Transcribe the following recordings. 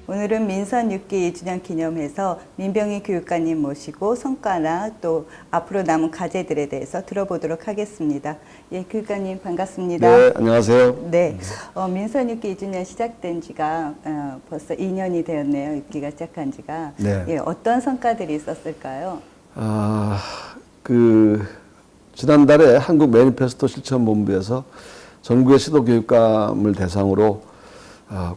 오늘은 민선 6기 2주년 기념해서 민병희 교육관님 모시고 성과나 또 앞으로 남은 과제들에 대해서 들어보도록 하겠습니다. 예, 교육관님 반갑습니다. 네, 안녕하세요. 네, 민선 6기 2주년 시작된 지가 벌써 2년이 되었네요. 6기가 시작한 지가. 네. 예, 어떤 성과들이 있었을까요? 지난달에 한국 매니페스토 실천본부에서 전국의 시도교육감을 대상으로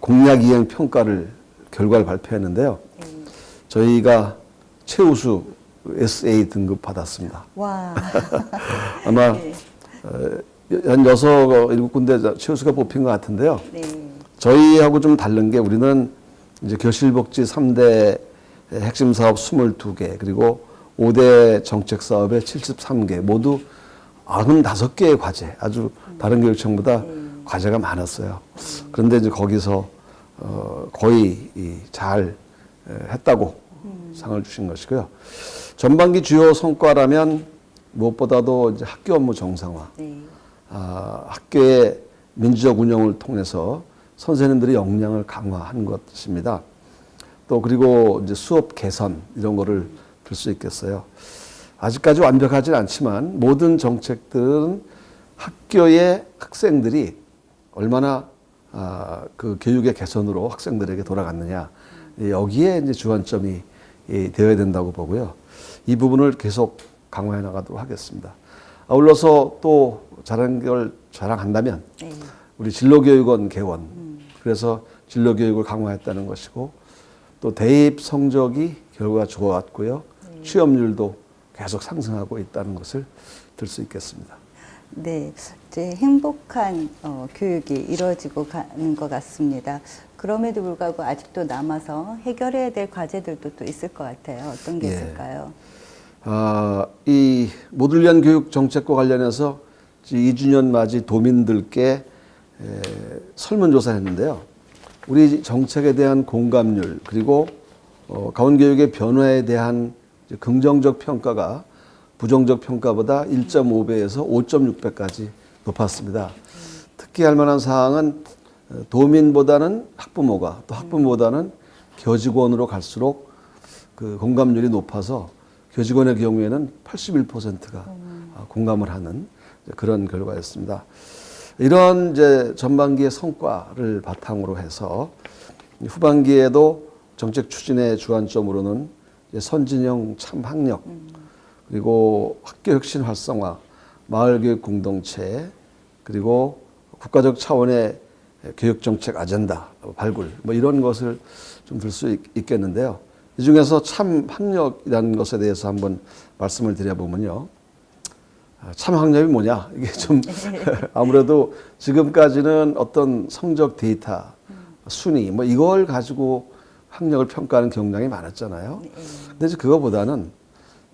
공약 이행 평가를 결과를 발표했는데요. 저희가 최우수 SA 등급 받았습니다. 와. 아마 네. 한 6, 7군데 최우수가 뽑힌 것 같은데요. 네. 저희하고 좀 다른 게 우리는 이제 교실복지 3대 핵심 사업 22개, 그리고 5대 정책 사업에 73개, 모두 95개의 과제, 아주 다른 교육청보다 과제가 많았어요. 그런데 이제 거기서 거의 잘 했다고 상을 주신 것이고요. 전반기 주요 성과라면 무엇보다도 이제 학교 업무 정상화, 네. 학교의 민주적 운영을 통해서 선생님들의 역량을 강화한 것입니다. 또 그리고 이제 수업 개선 이런 거를 들 수 있겠어요. 아직까지 완벽하진 않지만 모든 정책들은 학교의 학생들이 얼마나 그 교육의 개선으로 학생들에게 돌아갔느냐, 여기에 이제 주안점이 되어야 된다고 보고요. 이 부분을 계속 강화해 나가도록 하겠습니다. 아울러서 또 잘한 걸 자랑한다면 네. 우리 진로교육원 개원, 그래서 진로교육을 강화했다는 것이고, 또 대입 성적이 결과가 좋았고요. 취업률도 계속 상승하고 있다는 것을 들 수 있겠습니다. 네, 이제 행복한 교육이 이루어지고 가는 것 같습니다. 그럼에도 불구하고 아직도 남아서 해결해야 될 과제들도 또 있을 것 같아요. 어떤 게 있을까요? 이 모두를 위한 교육 정책과 관련해서 2주년 맞이 도민들께 설문조사를 했는데요. 우리 정책에 대한 공감률, 그리고 가원교육의 변화에 대한 긍정적 평가가 부정적 평가보다 1.5배에서 5.6배까지 높았습니다. 특히 할 만한 사항은 도민보다는 학부모가, 또 학부모보다는 교직원으로 갈수록 그 공감률이 높아서 교직원의 경우에는 81%가 공감을 하는 그런 결과였습니다. 이런 이제 전반기의 성과를 바탕으로 해서 후반기에도 정책 추진의 주안점으로는 선진형 참학력, 그리고 학교 혁신 활성화, 마을교육 공동체, 그리고 국가적 차원의 교육정책 아젠다 발굴, 뭐 이런 것을 좀 들 수 있겠는데요. 이 중에서 참학력이라는 것에 대해서 한번 말씀을 드려보면요. 참학력이 뭐냐? 이게 좀 아무래도 지금까지는 어떤 성적 데이터, 순위, 뭐 이걸 가지고 학력을 평가하는 경향이 많았잖아요. 근데 이제 그거보다는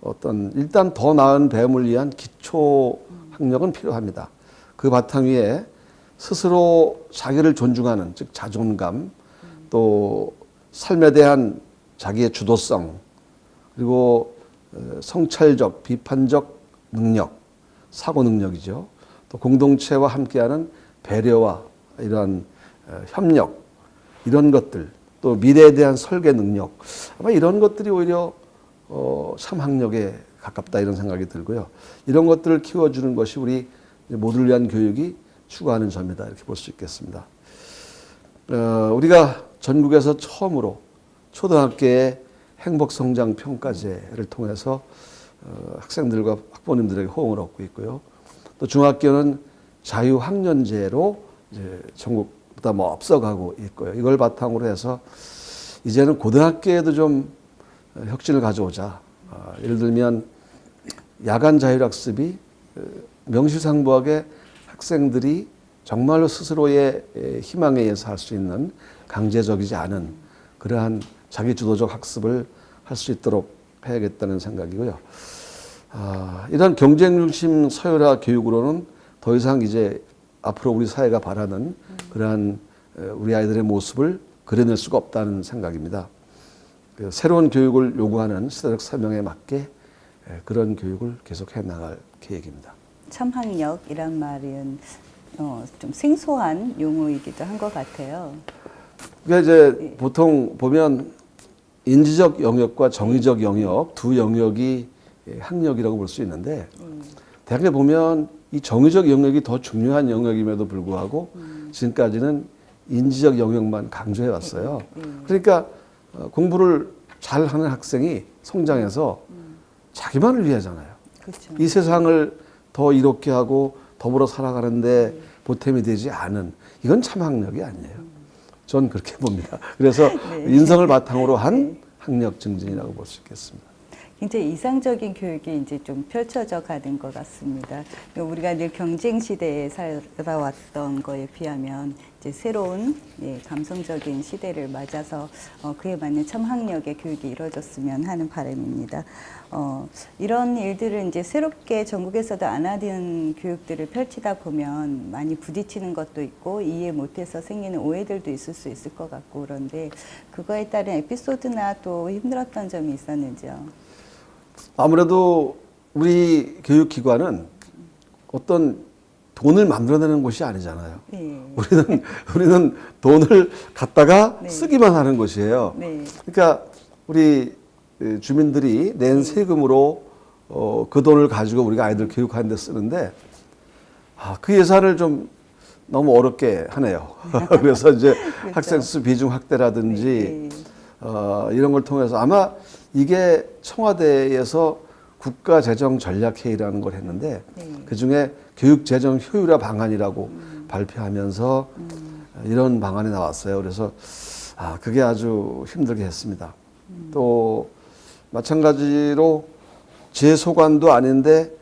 어떤 일단 더 나은 배움을 위한 기초 학력은 필요합니다. 그 바탕 위에 스스로 자기를 존중하는, 즉 자존감, 또 삶에 대한 자기의 주도성, 그리고 성찰적, 비판적 능력, 사고 능력이죠. 또 공동체와 함께하는 배려와 이러한 협력, 이런 것들, 또 미래에 대한 설계 능력, 아마 이런 것들이 오히려 참학력에 가깝다 이런 생각이 들고요. 이런 것들을 키워주는 것이 우리 모두를 위한 교육이 추구하는 점이다 이렇게 볼 수 있겠습니다. 우리가 전국에서 처음으로 초등학교의 행복성장평가제를 통해서 학생들과 학부모님들에게 호응을 얻고 있고요. 또 중학교는 자유학년제로 이제 전국보다 뭐 앞서가고 있고요. 이걸 바탕으로 해서 이제는 고등학교에도 좀 혁신을 가져오자. 예를 들면 야간 자율학습이 명실상부하게 학생들이 정말로 스스로의 희망에 의해서 할 수 있는 강제적이지 않은 그러한 자기주도적 학습을 할 수 있도록 해야겠다는 생각이고요. 이런 경쟁 중심 서열화 교육으로는 더 이상 이제 앞으로 우리 사회가 바라는 그러한 우리 아이들의 모습을 그려낼 수가 없다는 생각입니다. 새로운 교육을 요구하는 시대적 사명에 맞게 그런 교육을 계속해 나갈 계획입니다. 참학력이란 말은 좀 생소한 용어이기도 한 것 같아요. 그러니까 이제 보통 보면 인지적 영역과 정의적 영역 두 영역이 학력이라고 볼 수 있는데 대학에 보면 이 정의적 영역이 더 중요한 영역임에도 불구하고 지금까지는 인지적 영역만 강조해 왔어요. 그러니까 공부를 잘하는 학생이 성장해서 자기만을 위하잖아요. 그렇죠. 이 세상을 더 이롭게 하고 더불어 살아가는데 보탬이 되지 않은 이건 참 학력이 아니에요. 전 그렇게 봅니다. 그래서 인성을 바탕으로 한 학력 증진이라고 볼 수 있겠습니다. 굉장히 이상적인 교육이 이제 좀 펼쳐져 가는 것 같습니다. 우리가 늘 경쟁 시대에 살아왔던 거에 비하면 이제 새로운 감성적인 시대를 맞아서 그에 맞는 참 학력의 교육이 이루어졌으면 하는 바람입니다. 이런 일들을 이제 새롭게 전국에서도 안 하던 교육들을 펼치다 보면 많이 부딪히는 것도 있고 이해 못해서 생기는 오해들도 있을 수 있을 것 같고 그런데 그거에 따른 에피소드나 또 힘들었던 점이 있었는지요? 아무래도 우리 교육기관은 어떤 돈을 만들어내는 곳이 아니잖아요. 네. 우리는 돈을 갖다가 네. 쓰기만 하는 곳이에요. 네. 그러니까 우리 주민들이 낸 세금으로 그 돈을 가지고 우리가 아이들 교육하는 데 쓰는데 그 예산을 좀 너무 어렵게 하네요. 그래서 이제 그렇죠. 학생 수 비중 확대라든지 이런 걸 통해서 아마 이게 청와대에서 국가재정전략회의라는 걸 했는데 그중에 교육재정 효율화 방안이라고 발표하면서 이런 방안이 나왔어요. 그래서 그게 아주 힘들게 했습니다. 또 마찬가지로 제 소관도 아닌데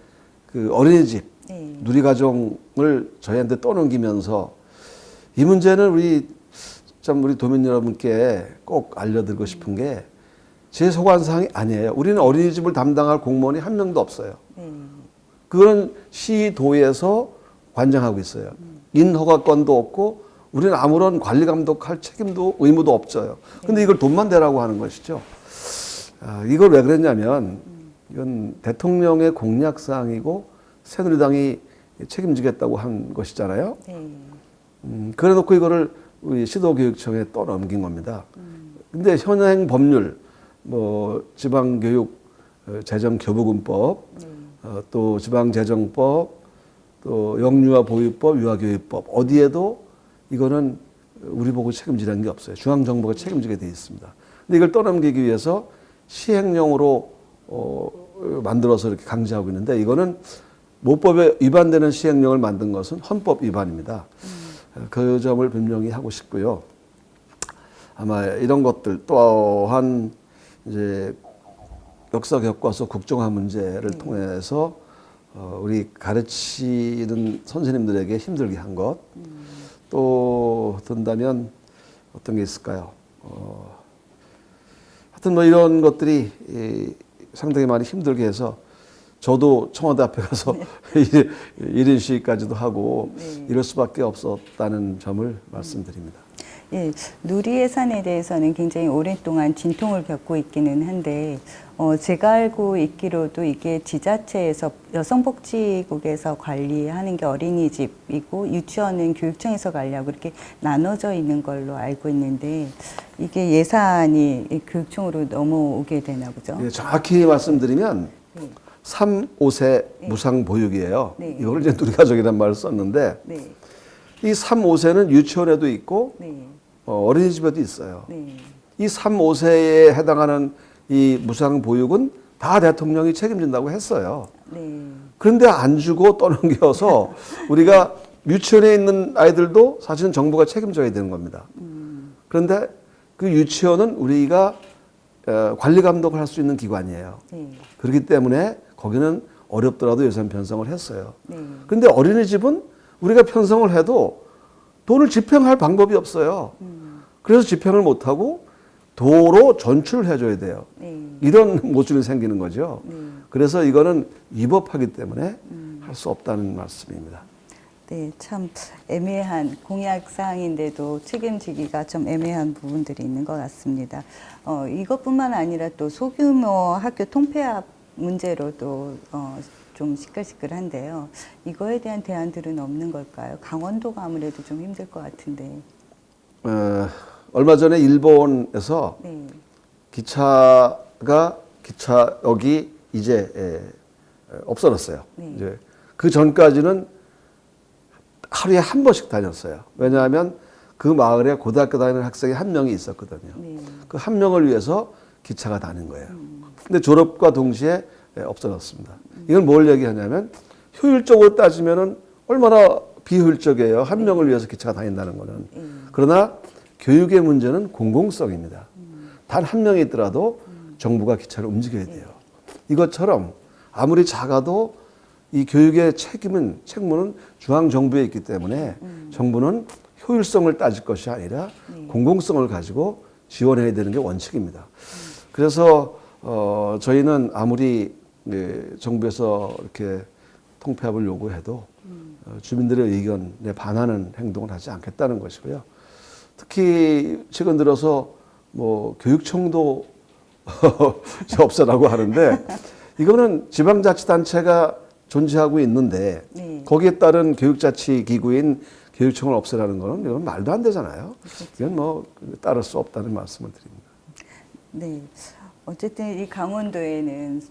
그 어린이집 누리과정을 저희한테 떠넘기면서 이 문제는 우리 도민 여러분께 꼭 알려드리고 싶은 게 제 소관사항이 아니에요. 우리는 어린이집을 담당할 공무원이 한 명도 없어요. 그건 시도에서 관장하고 있어요. 인허가권도 없고 우리는 아무런 관리 감독할 책임도 의무도 없어요. 근데 이걸 돈만 대라고 하는 것이죠. 이걸 왜 그랬냐면 이건 대통령의 공약사항이고 새누리당이 책임지겠다고 한 것이잖아요. 그래 놓고 이거를 우리 시도교육청에 떠넘긴 겁니다. 근데 현행 법률 지방교육 재정교부금법, 또 지방재정법, 또 영유아 보육법, 유아교육법 어디에도 이거는 우리 보고 책임지라는 게 없어요. 중앙정부가 책임지게 돼 있습니다. 근데 이걸 떠넘기기 위해서 시행령으로 만들어서 이렇게 강제하고 있는데 이거는 모법에 위반되는 시행령을 만든 것은 헌법 위반입니다. 그 점을 분명히 하고 싶고요. 아마 이런 것들 또한 이제 역사 교과서 국정화 문제를 통해서 우리 가르치는 선생님들에게 힘들게 한 것, 또 든다면 어떤 게 있을까요? 하여튼 뭐 이런 것들이 상당히 많이 힘들게 해서 저도 청와대 앞에 가서 1인 시위까지도 하고 이럴 수밖에 없었다는 점을 말씀드립니다. 예, 누리예산에 대해서는 굉장히 오랫동안 진통을 겪고 있기는 한데 제가 알고 있기로도 이게 지자체에서 여성복지국에서 관리하는 게 어린이집이고 유치원은 교육청에서 관리하고 이렇게 나눠져 있는 걸로 알고 있는데 이게 예산이 교육청으로 넘어오게 되나 보죠? 예, 정확히 말씀드리면 3, 5세 무상보육이에요. 이걸 이제 누리가족이라는 말을 썼는데 이 3, 5세는 유치원에도 있고 어린이집에도 있어요. 이 3, 5세에 해당하는 이 무상보육은 다 대통령이 책임진다고 했어요. 그런데 안 주고 떠넘겨서 우리가 유치원에 있는 아이들도 사실은 정부가 책임져야 되는 겁니다. 그런데 그 유치원은 우리가 관리 감독을 할 수 있는 기관이에요. 그렇기 때문에 거기는 어렵더라도 예산 편성을 했어요. 그런데 어린이집은 우리가 편성을 해도 돈을 집행할 방법이 없어요. 그래서 집행을 못하고 도로 전출을 해줘야 돼요. 이런 모순이 생기는 거죠. 그래서 이거는 위법하기 때문에 할 수 없다는 말씀입니다. 네, 참 애매한 공약 사항인데도 책임지기가 좀 애매한 부분들이 있는 것 같습니다. 이것뿐만 아니라 또 소규모 학교 통폐합 문제로도 좀 시끌시끌한데요. 이거에 대한 대안들은 없는 걸까요? 강원도가 아무래도 좀 힘들 것 같은데. 얼마 전에 일본에서 네. 기차역이 이제 없어졌어요. 네. 이제 그 전까지는 하루에 한 번씩 다녔어요. 왜냐하면 그 마을에 고등학교 다니는 학생이 한 명이 있었거든요. 네. 그 한 명을 위해서 기차가 다닌 거예요. 근데 졸업과 동시에 없어졌습니다. 이건 뭘 얘기하냐면 효율적으로 따지면은 얼마나 비효율적이에요. 한 명을 위해서 기차가 다닌다는 거는. 그러나 교육의 문제는 공공성입니다. 단 한 명이 있더라도 정부가 기차를 움직여야 돼요. 이것처럼 아무리 작아도 이 교육의 책무는 중앙정부에 있기 때문에 정부는 효율성을 따질 것이 아니라 공공성을 가지고 지원해야 되는 게 원칙입니다. 그래서 저희는 아무리 정부에서 이렇게 통폐합을 요구해도 주민들의 의견에 반하는 행동을 하지 않겠다는 것이고요. 특히 최근 들어서 뭐 교육청도 없애라고 하는데 이거는 지방자치단체가 존재하고 있는데 네. 거기에 따른 교육자치기구인 교육청을 없애라는 거는 이건 말도 안 되잖아요. 이건 뭐 따를 수 없다는 말씀을 드립니다. 네. 어쨌든 이 강원도에는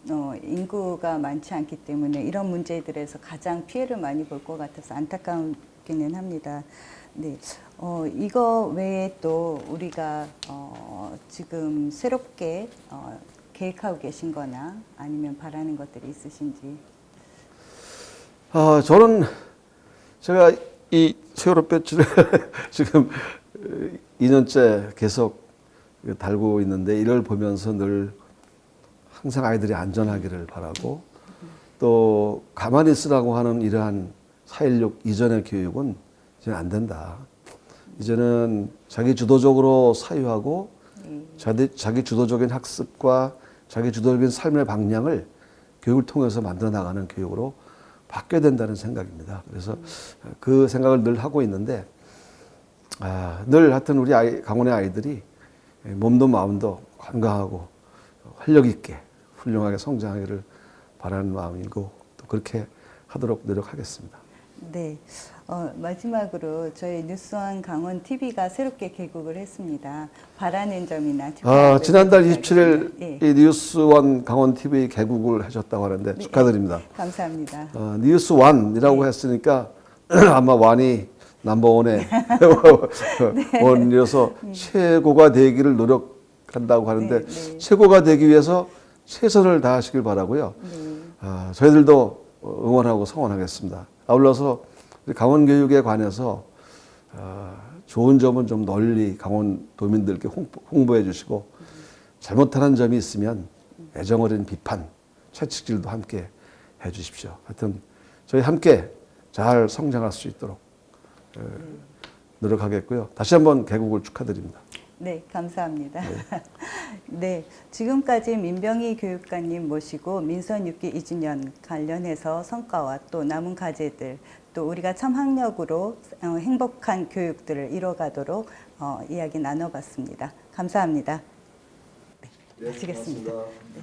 인구가 많지 않기 때문에 이런 문제들에서 가장 피해를 많이 볼 것 같아서 안타깝기는 합니다. 네. 이거 외에 또 우리가 지금 새롭게 계획하고 계신 거나 아니면 바라는 것들이 있으신지. 저는 제가 이 세월호 배지를 지금 2년째 계속 달고 있는데 이를 보면서 늘 항상 아이들이 안전하기를 바라고 또 가만히 있으라고 하는 이러한 4.16 이전의 교육은 이제는 안 된다. 이제는 자기 주도적으로 사유하고 자기 주도적인 학습과 자기 주도적인 삶의 방향을 교육을 통해서 만들어 나가는 교육으로 바뀌어야 된다는 생각입니다. 그래서 그 생각을 늘 하고 있는데 늘 하여튼 우리 강원의 아이들이 몸도 마음도 건강하고 활력 있게 훌륭하게 성장하기를 바라는 마음이고 또 그렇게 하도록 노력하겠습니다. 네. 마지막으로 저희 뉴스원 강원 TV가 새롭게 개국을 했습니다. 바라는 점이나 지난달 27일 네. 이 뉴스원 강원 TV 개국을 하셨다고 하는데 축하드립니다. 감사합니다. 뉴스원이라고 했으니까 아마 완이 넘버원의 원이어서 최고가 되기를 노력한다고 하는데 최고가 되기 위해서 최선을 다하시길 바라고요. 저희들도 응원하고 성원하겠습니다. 아울러서 강원교육에 관해서 좋은 점은 좀 널리 강원도민들께 홍보해 주시고 잘못하는 점이 있으면 애정 어린 비판, 채찍질도 함께 해 주십시오. 하여튼 저희 함께 잘 성장할 수 있도록 노력하겠고요. 다시 한번 개국을 축하드립니다. 네, 감사합니다. 네, 지금까지 민병희 교육관님 모시고 민선 6기 2주년 관련해서 성과와 또 남은 과제들, 또 우리가 참 학력으로 행복한 교육들을 이뤄가도록 이야기 나눠봤습니다. 감사합니다. 네, 마치겠습니다. 네.